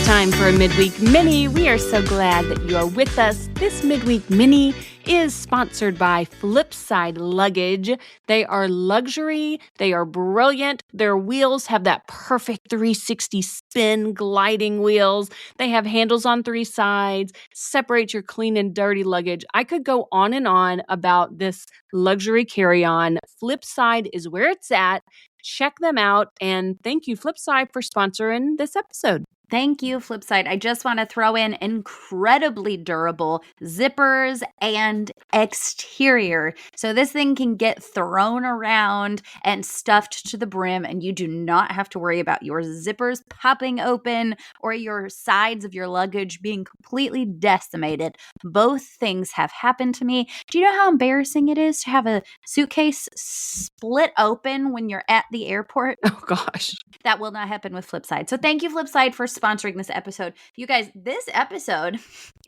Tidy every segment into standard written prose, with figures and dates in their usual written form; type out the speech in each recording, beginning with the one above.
time for a Midweek Mini. We are so glad that you are with us. This Midweek Mini is sponsored by Flipside Luggage. They are luxury. They are brilliant. Their wheels have that perfect 360 spin gliding wheels. They have handles on three sides, separate your clean and dirty luggage. I could go on and on about this luxury carry-on. Flipside is where it's at. Check them out. And thank you, Flipside, for sponsoring this episode. Thank you, Flipside. I just want to throw in incredibly durable zippers and exterior. So this thing can get thrown around and stuffed to the brim, and you do not have to worry about your zippers popping open or your sides of your luggage being completely decimated. Both things have happened to me. Do you know how embarrassing it is to have a suitcase split open when you're at the airport? Oh, gosh. That will not happen with Flipside. So thank you, Flipside, for sponsoring this episode. You guys, this episode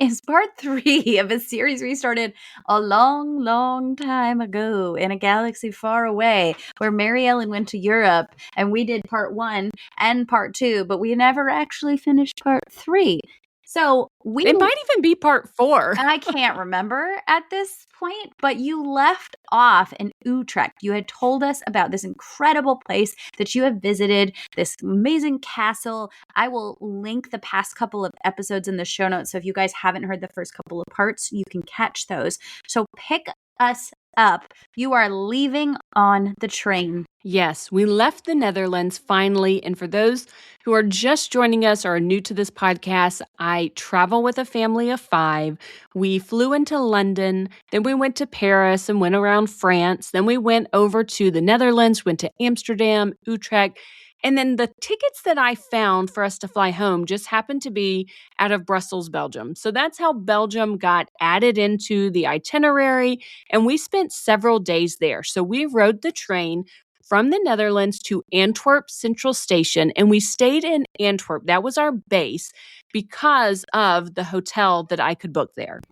is part 3 of a series we started a long, long time ago in a galaxy far away, where Mary Ellen went to Europe, and we did part 1 and part 2, but we never actually finished part 3. So it might even be part 4. I can't remember at this point, but you left off in Utrecht. You had told us about this incredible place that you have visited, this amazing castle. I will link the past couple of episodes in the show notes. So if you guys haven't heard the first couple of parts, you can catch those. So pick us up. You are leaving on the train. Yes, we left the Netherlands finally. And for those who are just joining us or are new to this podcast, I travel with a family of 5. We flew into London, then we went to Paris and went around France. Then we went over to the Netherlands, went to Amsterdam, Utrecht. And then the tickets that I found for us to fly home just happened to be out of Brussels, Belgium. So that's how Belgium got added into the itinerary. And we spent several days there. So we rode the train from the Netherlands to Antwerp Central Station, and we stayed in Antwerp. That was our base because of the hotel that I could book there.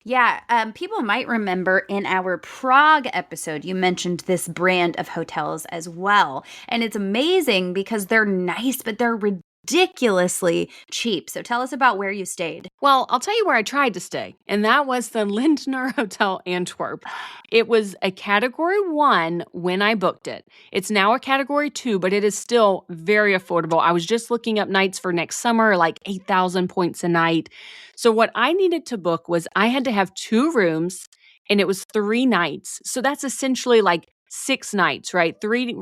Yeah, people might remember in our Prague episode, you mentioned this brand of hotels as well. And it's amazing because they're nice, but they're ridiculously cheap. So tell us about where you stayed. Well, I'll tell you where I tried to stay, and that was the Lindner Hotel Antwerp. It was a Category 1 when I booked it. It's now a Category 2, but it is still very affordable. I was just looking up nights for next summer, like 8,000 points a night. So what I needed to book was I had to have 2 rooms, and it was 3 nights. So that's essentially like 6 nights, right? 3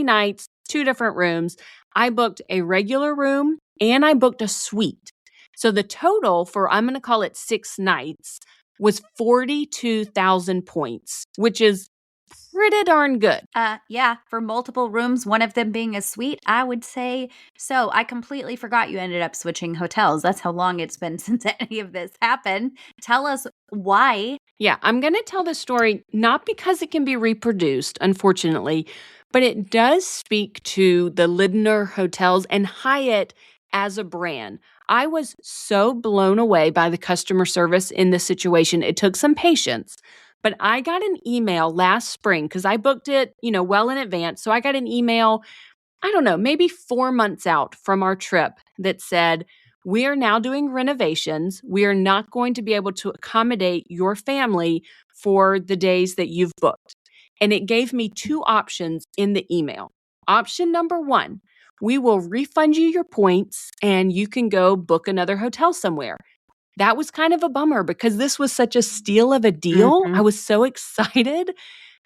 nights, 2 different rooms. I booked a regular room and I booked a suite. So the total for, I'm going to call it 6 nights, was 42,000 points, which is pretty darn good. Yeah, for multiple rooms, one of them being a suite, I would say so. I completely forgot you ended up switching hotels. That's how long it's been since any of this happened. Tell us why. Yeah, I'm going to tell the story not because it can be reproduced, unfortunately, but it does speak to the Lindner Hotels and Hyatt as a brand. I was so blown away by the customer service in this situation. It took some patience, but I got an email last spring because I booked it, well in advance. So I got an email, I don't know, maybe 4 months out from our trip that said, we are now doing renovations. We are not going to be able to accommodate your family for the days that you've booked. And it gave me 2 options in the email. Option number 1, we will refund you your points and you can go book another hotel somewhere. That was kind of a bummer because this was such a steal of a deal. I was so excited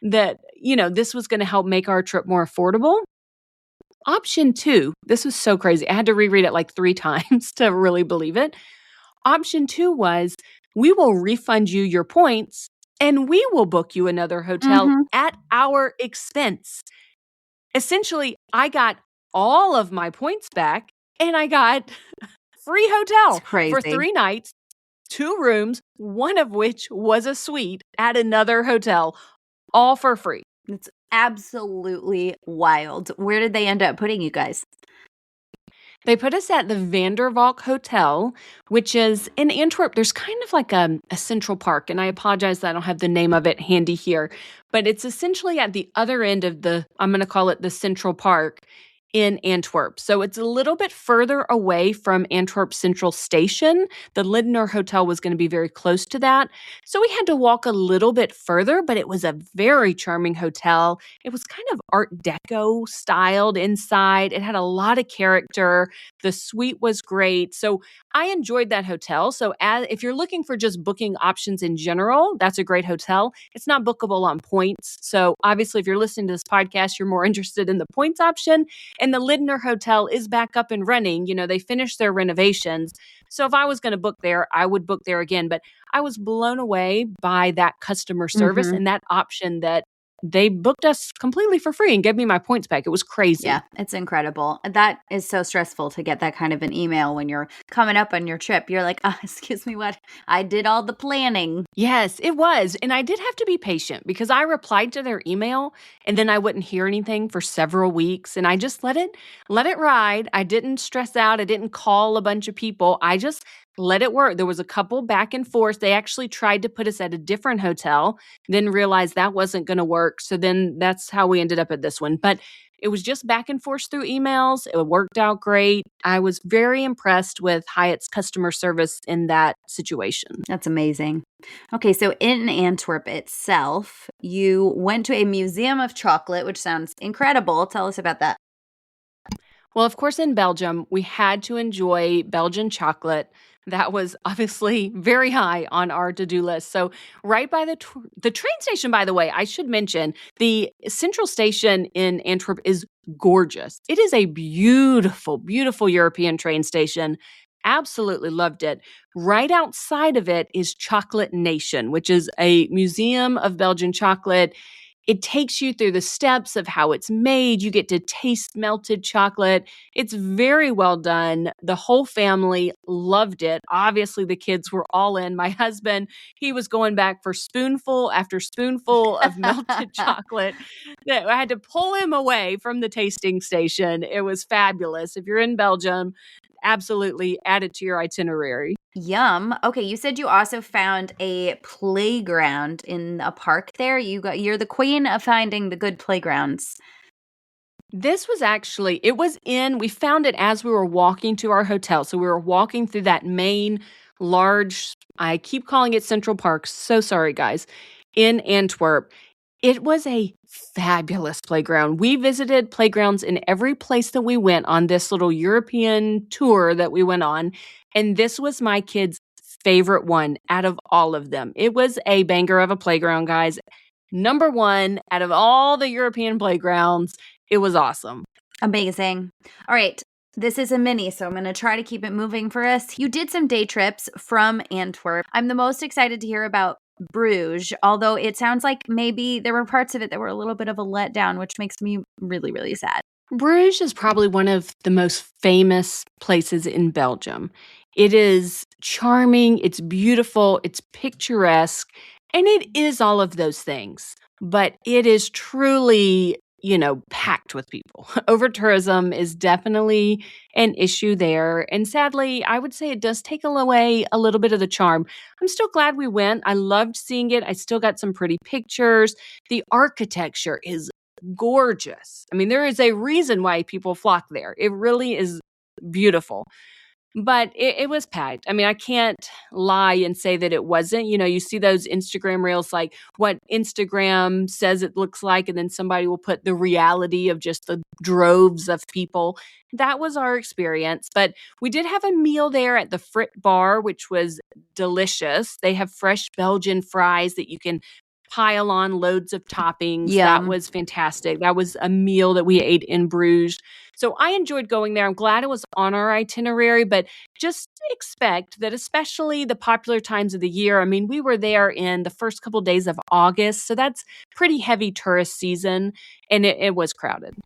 that, this was going to help make our trip more affordable. Option 2, this was so crazy. I had to reread it like 3 times to really believe it. Option 2 was, we will refund you your points and we will book you another hotel at our expense. Essentially, I got all of my points back and I got free hotel for 3 nights, 2 rooms, one of which was a suite at another hotel, all for free. It's absolutely wild. Where did they end up putting you guys? They put us at the Vandervalk Hotel, which is in Antwerp. There's kind of like a central park, and I apologize that I don't have the name of it handy here, but it's essentially at the other end of I'm going to call it the central park in Antwerp. So it's a little bit further away from Antwerp Central Station. The Lindner Hotel was going to be very close to that. So we had to walk a little bit further, but it was a very charming hotel. It was kind of Art Deco styled inside. It had a lot of character. The suite was great. So I enjoyed that hotel. So if you're looking for just booking options in general, that's a great hotel. It's not bookable on points. So obviously, if you're listening to this podcast, you're more interested in the points option. And the Lindner Hotel is back up and running. They finished their renovations. So if I was going to book there, I would book there again. But I was blown away by that customer service and that option that they booked us completely for free and gave me my points back. It was crazy. Yeah, it's incredible. That is so stressful to get that kind of an email when you're coming up on your trip. You're like, excuse me, what? I did all the planning. Yes, it was. And I did have to be patient because I replied to their email and then I wouldn't hear anything for several weeks. And I just let it ride. I didn't stress out. I didn't call a bunch of people. I just let it work. There was a couple back and forth. They actually tried to put us at a different hotel, then realized that wasn't going to work. So then that's how we ended up at this one. But it was just back and forth through emails. It worked out great. I was very impressed with Hyatt's customer service in that situation. That's amazing. Okay, so in Antwerp itself, you went to a museum of chocolate, which sounds incredible. Tell us about that. Well, of course, in Belgium, we had to enjoy Belgian chocolate. That was obviously very high on our to-do list. So right by the train station, by the way, I should mention, the central station in Antwerp is gorgeous. It is a beautiful, beautiful European train station. Absolutely loved it. Right outside of it is Chocolate Nation, which is a museum of Belgian chocolate. It takes you through the steps of how it's made. You get to taste melted chocolate. It's very well done. The whole family loved it. Obviously, the kids were all in. My husband, he was going back for spoonful after spoonful of melted chocolate. I had to pull him away from the tasting station. It was fabulous. If you're in Belgium, absolutely add it to your itinerary. Yum. Okay, you said you also found a playground in a park there. You're the queen of finding the good playgrounds. This was actually, we found it as we were walking to our hotel. So we were walking through that main large, I keep calling it Central Park. So sorry, guys, in Antwerp. It was a fabulous playground. We visited playgrounds in every place that we went on this little European tour that we went on. And this was my kids' favorite one out of all of them. It was a banger of a playground, guys. Number one out of all the European playgrounds. It was awesome. Amazing. All right. This is a mini, so I'm going to try to keep it moving for us. You did some day trips from Antwerp. I'm the most excited to hear about Bruges, although it sounds like maybe there were parts of it that were a little bit of a letdown, which makes me really, really sad. Bruges is probably one of the most famous places in Belgium. It is charming, it's beautiful, it's picturesque, and it is all of those things. But it is truly, packed with people. Over-tourism is definitely an issue there. And sadly, I would say it does take away a little bit of the charm. I'm still glad we went. I loved seeing it. I still got some pretty pictures. The architecture is gorgeous. I mean, there is a reason why people flock there. It really is beautiful. But it was packed. I mean, I can't lie and say that it wasn't. You see those Instagram reels, like what Instagram says it looks like, and then somebody will put the reality of just the droves of people. That was our experience. But we did have a meal there at the Frit Bar, which was delicious. They have fresh Belgian fries that you can pile on loads of toppings. Yum. That was fantastic. That was a meal that we ate in Bruges. So I enjoyed going there. I'm glad it was on our itinerary, but just expect that, especially the popular times of the year. I mean, we were there in the first couple of days of August, so that's pretty heavy tourist season, and it was crowded.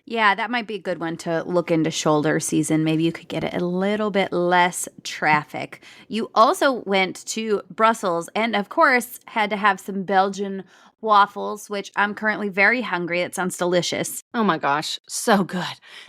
Yeah, that might be a good one to look into shoulder season. Maybe you could get it a little bit less traffic. You also went to Brussels and, of course, had to have some Belgian waffles, which I'm currently very hungry. It sounds delicious. Oh my gosh, so good.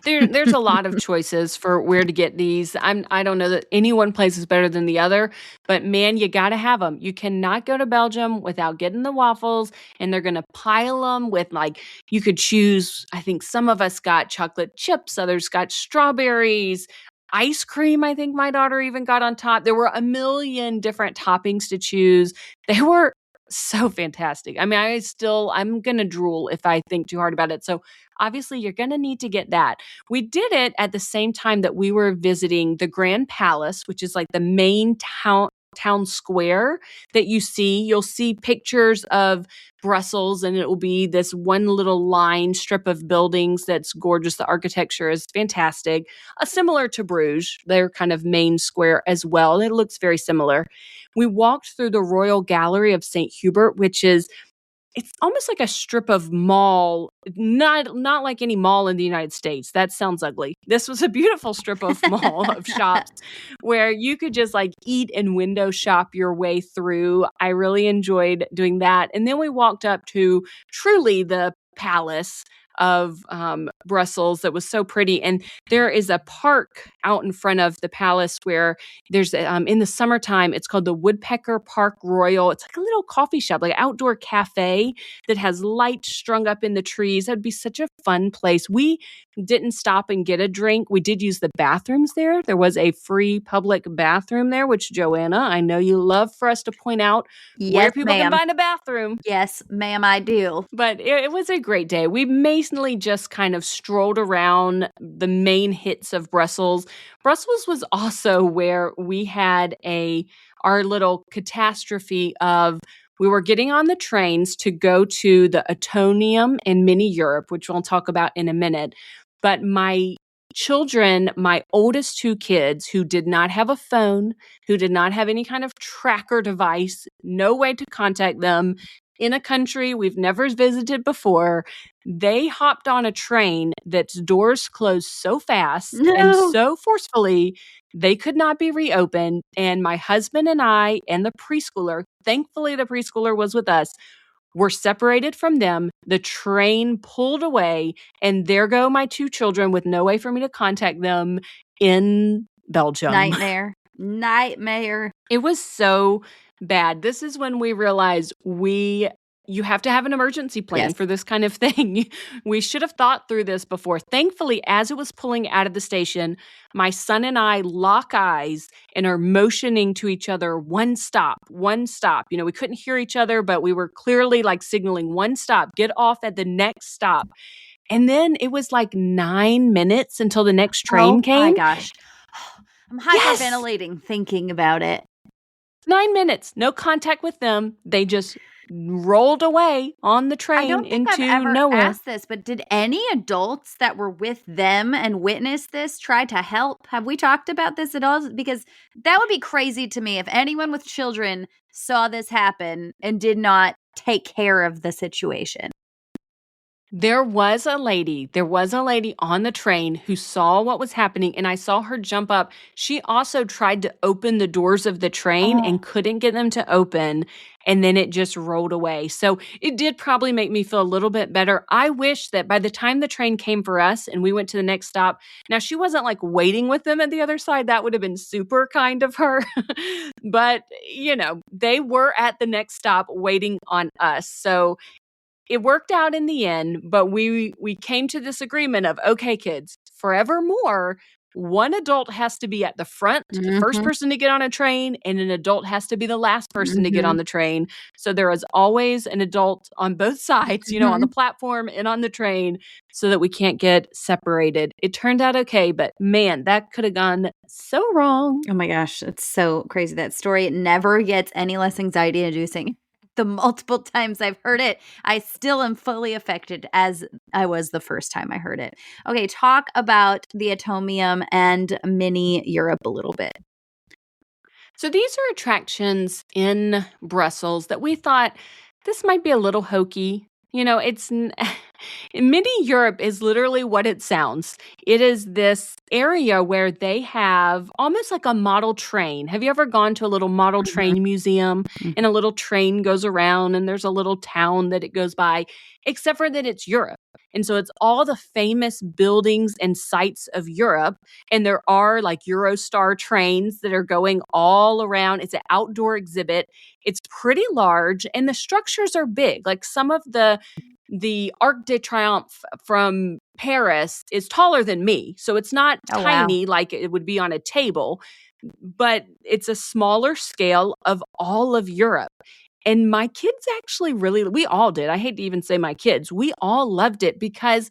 There's a lot of choices for where to get these. I don't know that any one place is better than the other, but man, you got to have them. You cannot go to Belgium without getting the waffles, and they're going to pile them with, like, you could choose, I think some of us us got chocolate chips, others got strawberries, ice cream. I think my daughter even got on top. There were a million different toppings to choose. They were so fantastic. I mean, I'm going to drool if I think too hard about it. So obviously you're going to need to get that. We did it at the same time that we were visiting the Grand Palace, which is like the main town square that you see. You'll see pictures of Brussels, and it will be this one little line strip of buildings that's gorgeous. The architecture is fantastic. Similar to Bruges, their kind of main square as well. It looks very similar. We walked through the Royal Gallery of St. Hubert, which is it's almost like a strip of mall, not like any mall in the United States. That sounds ugly. This was a beautiful strip of mall of shops where you could just like eat and window shop your way through. I really enjoyed doing that. And then we walked up to truly the palace of Brussels that was so pretty. And there is a park out in front of the palace where there's in the summertime, it's called the Woodpecker Park Royal. It's like a little coffee shop, like an outdoor cafe that has lights strung up in the trees. That'd be such a fun place. We didn't stop and get a drink. We did use the bathrooms there. There was a free public bathroom there, which Joanna, I know you love for us to point out where Yes, people can ma'am. find a bathroom. Yes, ma'am, I do. But it was a great day. We mainly just kind of strolled around the main hits of Brussels. Brussels was also where we had our little catastrophe of we were getting on the trains to go to the Atomium in Mini Europe, which we'll talk about in a minute. But my children, my oldest two kids who did not have a phone, who did not have any kind of tracker device, no way to contact them in a country we've never visited before, they hopped on a train that's doors closed so fast and No. so forcefully they could not be reopened. And my husband and I and the preschooler, thankfully the preschooler was with us, were separated from them. The train pulled away, and there go my two children with no way for me to contact them in Belgium. Nightmare. It was so bad. This is when we realized you have to have an emergency plan for this kind of thing. We should have thought through this before. Thankfully, as it was pulling out of the station, my son and I lock eyes and are motioning to each other, one stop, one stop. You know, we couldn't hear each other, but we were clearly like signaling one stop, get off at the next stop. And then it was like 9 minutes until the next train came. Oh my gosh. I'm hyperventilating thinking about it. 9 minutes, no contact with them. They just rolled away on the train I don't think into I've ever nowhere. asked this, but did any adults that were with them and witnessed this try to help? Have we talked about this at all? Because that would be crazy to me if anyone with children saw this happen and did not take care of the situation. There was a lady on the train who saw what was happening, and I saw her jump up. She also tried to open the doors of the train and couldn't get them to open, and then it just rolled away. So it did probably make me feel a little bit better. I wish that by the time the train came for us and we went to the next stop, now she wasn't like waiting with them at the other side. That would have been super kind of her. But, you know, they were at the next stop waiting on us. So it worked out in the end, but we came to this agreement of, okay, kids, forevermore, one adult has to be at the front, the first person to get on a train, and an adult has to be the last person to get on the train. So there is always an adult on both sides, you know, on the platform and on the train, so that we can't get separated. It turned out okay, but man, that could have gone so wrong. Oh my gosh, it's so crazy. That story never gets any less anxiety inducing. The multiple times I've heard it, I still am fully affected as I was the first time I heard it. Okay, talk about the Atomium and Mini Europe a little bit. So these are attractions in Brussels that we thought this might be a little hokey. You know, Mini Europe is literally what it sounds. It is this area where they have almost like a model train. Have you ever gone to a little model train museum and a little train goes around and there's a little town that it goes by, except for that it's Europe. And so it's all the famous buildings and sites of Europe. And there are like Eurostar trains that are going all around. It's an outdoor exhibit. It's pretty large and the structures are big. Like some of the the Arc de Triomphe from Paris is taller than me. So it's not Oh, wow. tiny like it would be on a table, but it's a smaller scale of all of Europe. And my kids actually we all did. I hate to even say my kids. We all loved it because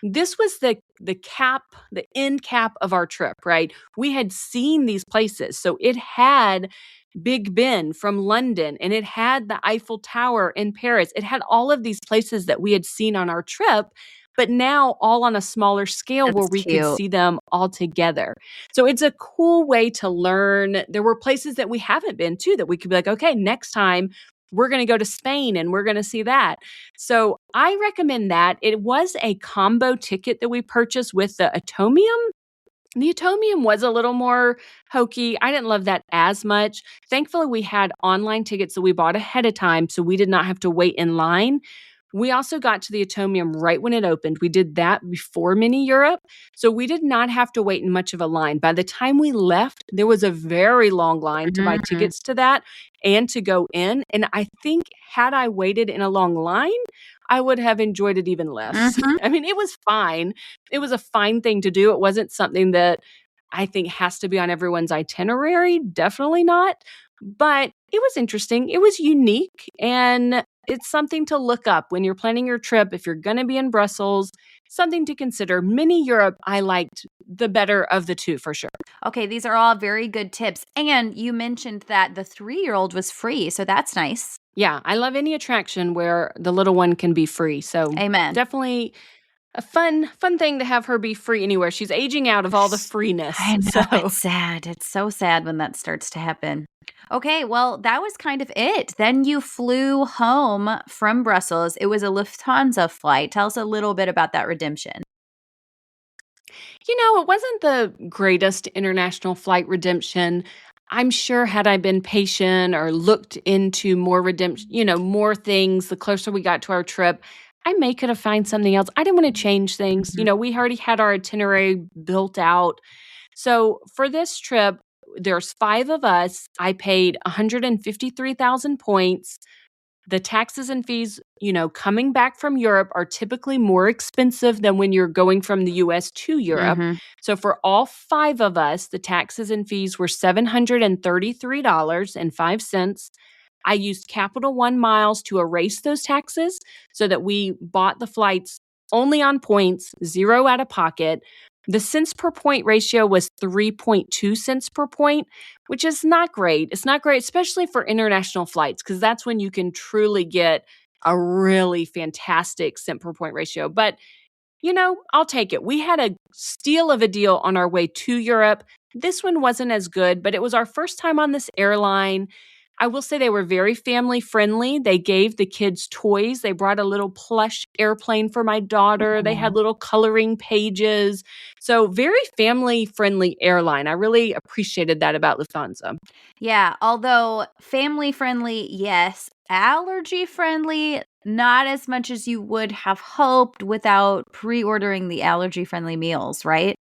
this was the end cap of our trip, right? We had seen these places. So it had Big Ben from London, and it had the Eiffel Tower in Paris. It had all of these places that we had seen on our trip, but now all on a smaller scale where That's we could cute. see them all together. So it's a cool way to learn. There were places that we haven't been to that we could be like, okay, next time we're going to go to Spain and we're going to see that. So I recommend that. It was a combo ticket that we purchased with the Atomium. The Atomium was a little more hokey. I didn't love that as much. Thankfully, we had online tickets that we bought ahead of time, so we did not have to wait in line. We also got to the Atomium right when it opened. We did that before Mini Europe, so we did not have to wait in much of a line. By the time we left, there was a very long line to buy Mhm. tickets to that and to go in. And I think had I waited in a long line, I would have enjoyed it even less. Mhm. I mean, it was fine. It was a fine thing to do. It wasn't something that I think has to be on everyone's itinerary. Definitely not. But it was interesting. It was unique. And it's something to look up when you're planning your trip. If you're going to be in Brussels, something to consider. Mini Europe, I liked the better of the two for sure. Okay, these are all very good tips. And you mentioned that the 3-year-old was free, so that's nice. Yeah, I love any attraction where the little one can be free. So Amen. definitely a fun thing to have her be free anywhere. She's aging out of all the freeness. I know, So it's sad. It's so sad when that starts to happen. Okay, well, that was kind of it. Then you flew home from Brussels. It was a Lufthansa flight. Tell us a little bit about that redemption. it wasn't the greatest international flight redemption. I'm sure had I been patient or looked into more redemption, more things, the closer we got to our trip, I may could have found something else. I didn't want to change things. Mhm. We already had our itinerary built out. So for this trip, there's 5 of us. I paid 153,000 points. The taxes and fees, coming back from Europe are typically more expensive than when you're going from the US to Europe. Mhm. So for all 5 of us, the taxes and fees were $733.05. I used Capital One miles to erase those taxes so that we bought the flights only on points, 0 out of pocket. The cents per point ratio was 3.2 cents per point, which is not great. It's not great, especially for international flights, because that's when you can truly get a really fantastic cent per point ratio. But I'll take it. We had a steal of a deal on our way to Europe. This one wasn't as good, but it was our first time on this airline. I will say they were very family friendly. They gave the kids toys. They brought a little plush airplane for my daughter. They Aw. had little coloring pages. So, very family friendly airline. I really appreciated that about Lufthansa. Yeah, although family friendly, yes. Allergy friendly, not as much as you would have hoped without pre ordering the allergy friendly meals, right?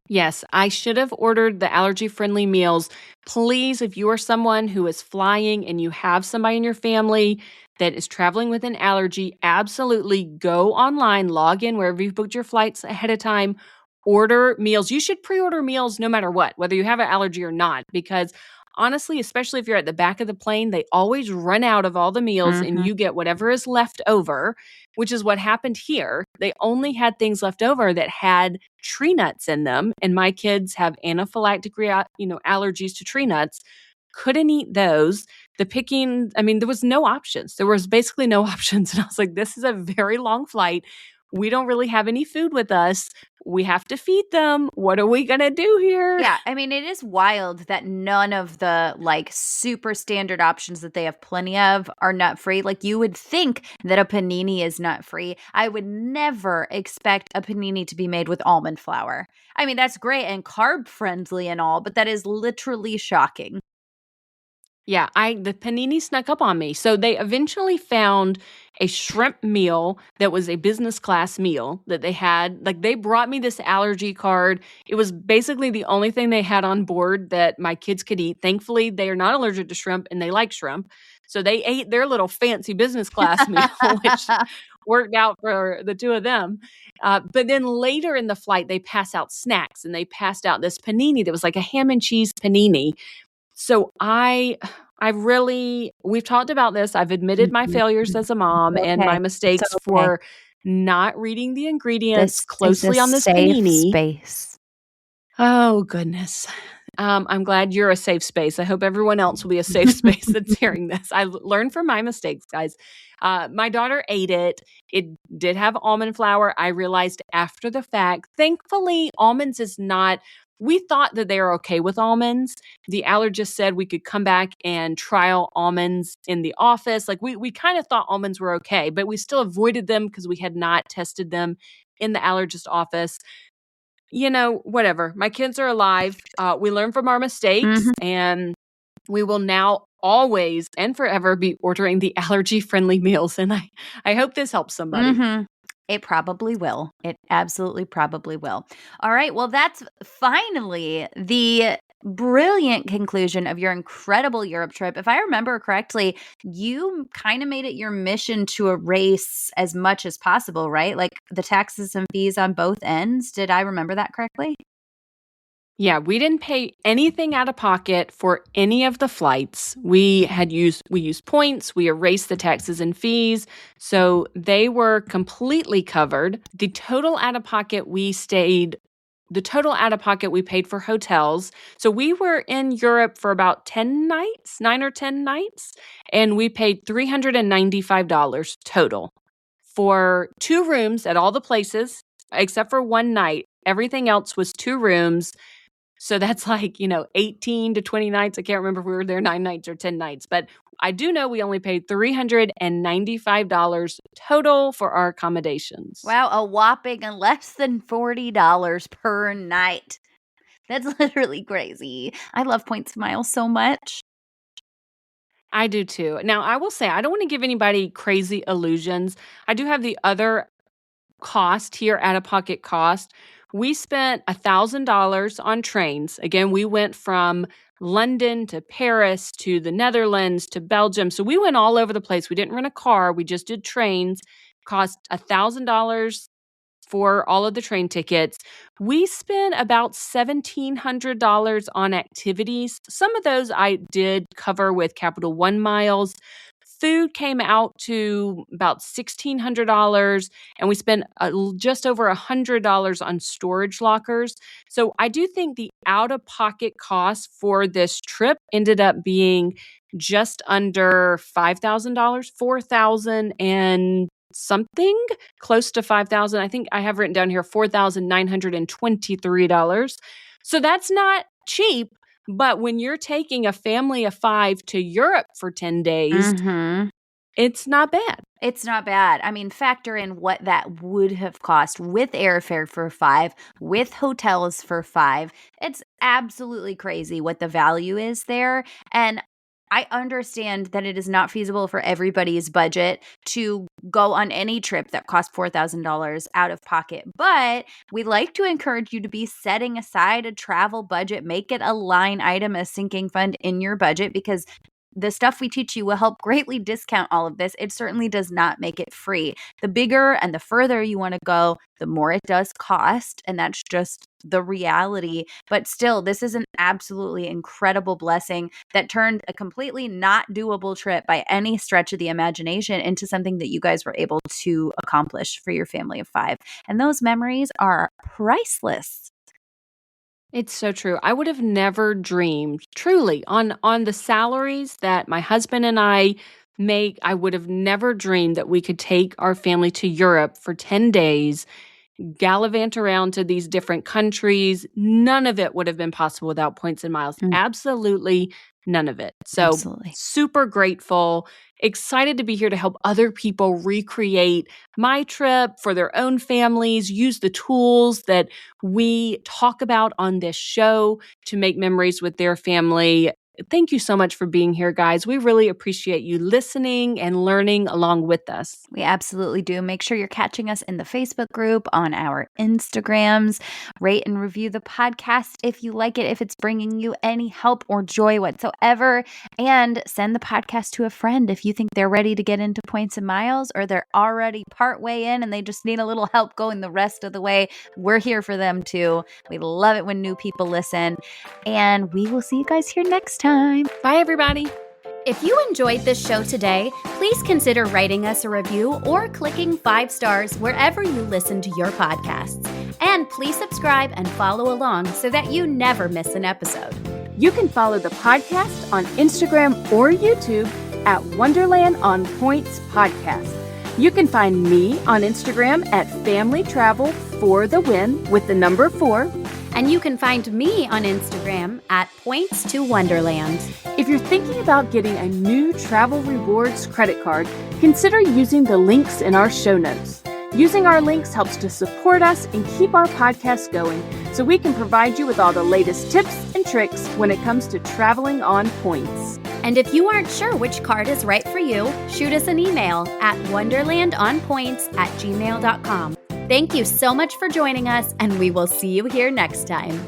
Yes, I should have ordered the allergy friendly meals. Please, if you are someone who is flying and you have somebody in your family that is traveling with an allergy, absolutely go online, log in wherever you've booked your flights ahead of time, order meals. You should pre order meals no matter what, whether you have an allergy or not, because honestly, especially if you're at the back of the plane, they always run out of all the meals and Mhm. you get whatever is left over, which is what happened here. They only had things left over that had tree nuts in them, and my kids have anaphylactic allergies to tree nuts. Couldn't eat those. The picking, I mean, there was no options. There was basically no options. And I was like, this is a very long flight. We don't really have any food with us. We have to feed them. What are we going to do here? Yeah, I mean, it is wild that none of the like super standard options that they have plenty of are nut free. Like, you would think that a panini is nut free. I would never expect a panini to be made with almond flour. I mean, that's great and carb friendly and all, but that is literally shocking. Yeah, the panini snuck up on me. So they eventually found a shrimp meal that was a business class meal that they had. Like, they brought me this allergy card. It was basically the only thing they had on board that my kids could eat. Thankfully, they are not allergic to shrimp and they like shrimp. So they ate their little fancy business class meal, which worked out for the two of them. But then later in the flight, they pass out snacks, and they passed out this panini that was like a ham and cheese panini. So we've talked about this. I've admitted my failures as a mom and Okay. my mistakes okay. for not reading the ingredients This is closely a on this safe panini. space. Oh, goodness. I'm glad you're a safe space. I hope everyone else will be a safe space that's hearing this. I learned from my mistakes, guys. My daughter ate it. It did have almond flour. I realized after the fact. Thankfully, almonds is not. We thought that they are okay with almonds. The allergist said we could come back and trial almonds in the office. Like we kind of thought almonds were okay, but we still avoided them because we had not tested them in the allergist office. Whatever. My kids are alive. We learn from our mistakes, and we will now always and forever be ordering the allergy-friendly meals. And I hope this helps somebody. It probably will. It absolutely probably will. All right. Well, that's finally the brilliant conclusion of your incredible Europe trip. If I remember correctly, you kind of made it your mission to erase as much as possible, right? Like the taxes and fees on both ends. Did I remember that correctly? Yeah, we didn't pay anything out of pocket for any of the flights. We used points, we erased the taxes and fees, so they were completely covered. The total out of pocket we paid for hotels. So we were in Europe for about 10 nights, 9 or 10 nights, and we paid $395 total for 2 rooms at all the places except for one night. Everything else was 2 rooms. So that's like, 18 to 20 nights. I can't remember if we were there 9 nights or 10 nights, but I do know we only paid $395 total for our accommodations. Wow, a whopping less than $40 per night. That's literally crazy. I love points miles so much. I do too. Now, I will say, I don't want to give anybody crazy illusions. I do have the other cost here, out of pocket cost. We spent $1,000 on trains. Again, we went from London to Paris to the Netherlands to Belgium. So we went all over the place. We didn't rent a car. We just did trains. Cost $1,000 for all of the train tickets. We spent about $1,700 on activities. Some of those I did cover with Capital One miles. Food came out to about $1,600, and we spent just over $100 on storage lockers. So I do think the out-of-pocket cost for this trip ended up being just under $5,000, 4,000 and something, close to 5,000. I think I have written down here $4,923. So that's not cheap. But when you're taking a family of 5 to Europe for 10 days, it's not bad. It's not bad. I mean, factor in what that would have cost with airfare for 5, with hotels for 5. It's absolutely crazy what the value is there. And I understand that it is not feasible for everybody's budget to go on any trip that costs $4,000 out of pocket. But we like to encourage you to be setting aside a travel budget, make it a line item, a sinking fund in your budget, because the stuff we teach you will help greatly discount all of this. It certainly does not make it free. The bigger and the further you want to go, the more it does cost. And that's just the reality. But still, this is an absolutely incredible blessing that turned a completely not doable trip by any stretch of the imagination into something that you guys were able to accomplish for your family of 5. And those memories are priceless. It's so true. I would have never dreamed, truly, on the salaries that my husband and I make, I would have never dreamed that we could take our family to Europe for 10 days, gallivant around to these different countries. None of it would have been possible without points and miles. Absolutely none of it. So Absolutely. super grateful, excited to be here to help other people recreate my trip for their own families, use the tools that we talk about on this show to make memories with their family. Thank you so much for being here, guys. We really appreciate you listening and learning along with us. We absolutely do. Make sure you're catching us in the Facebook group, on our Instagrams. Rate and review the podcast if you like it, if it's bringing you any help or joy whatsoever. And send the podcast to a friend if you think they're ready to get into points and miles, or they're already part way in and they just need a little help going the rest of the way. We're here for them too. We love it when new people listen. And we will see you guys here next time. Bye, everybody. If you enjoyed this show today, please consider writing us a review or clicking 5 stars wherever you listen to your podcasts. And please subscribe and follow along so that you never miss an episode. You can follow the podcast on Instagram or YouTube at Wonderland on Points Podcast. You can find me on Instagram at Family Travel for the Win with the number 4. And you can find me on Instagram at Points to Wonderland. If you're thinking about getting a new Travel Rewards credit card, consider using the links in our show notes. Using our links helps to support us and keep our podcast going, so we can provide you with all the latest tips and tricks when it comes to traveling on points. And if you aren't sure which card is right for you, shoot us an email at wonderlandonpoints@gmail.com. Thank you so much for joining us, and we will see you here next time.